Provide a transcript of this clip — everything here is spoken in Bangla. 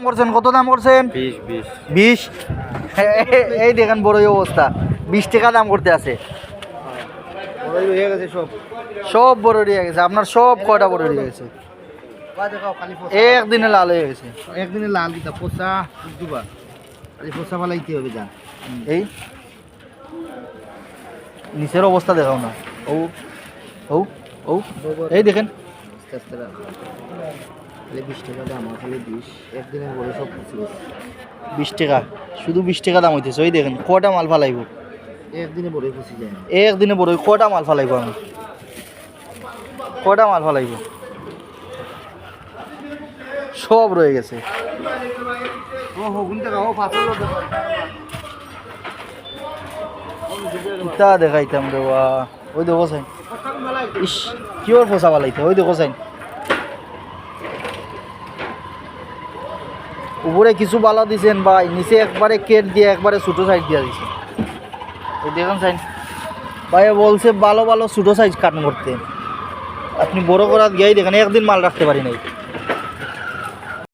করছেন? কত দাম করছেন? 20। এই দেখেন বড়ই অবস্থা, 20 টাকা দাম করতে আছে। বড়ই হয়ে গেছে সব। সব বড় হয়ে গেছে আপনার, সব কয়টা বড় হয়ে গেছে? একদিনে লাল হয়ে গেছে। একদিনে লাল দিতা পোষা দুবা খালি পোষা ফালাইতে হবে যান। এই নিচের অবস্থা দেখাও না। ও ও ও এই দেখেন, আস্তে আস্তে রাখ। খালি 20 টাকা দাম, খালি 20। একদিনে বড় সব কিছু 20 টাকা, শুধু 20 টাকা দাম হইতেছে। ওই দেখেন কয়টা মাল ফালাইব একদিনে বড় খুশি যায়। একদিনে বড়, কয়টা মাল ফালাইব আমি, কয়টা মাল ফালাইব? সব রয়ে গেছে। ও হগুন টাকা ও ফাসল তা দেখাইতাম রে বা। ওই দেখো সাইন, ইস কিওর ফসা ফালাইতে। ওই দেখো সাইন, উপরে কিছু বালা দিছেন ভাই, নিচে একবারে কেট দিয়ে একবারে ছোটো সাইজ দিয়ে দিছেন। ওই দেখুন সাইন ভাই বলছে ভালো ভালো ছোটো সাইজ কাট করতে, আপনি বড় করার গিয়েই দেখেন একদিন মাল রাখতে পারি নাই।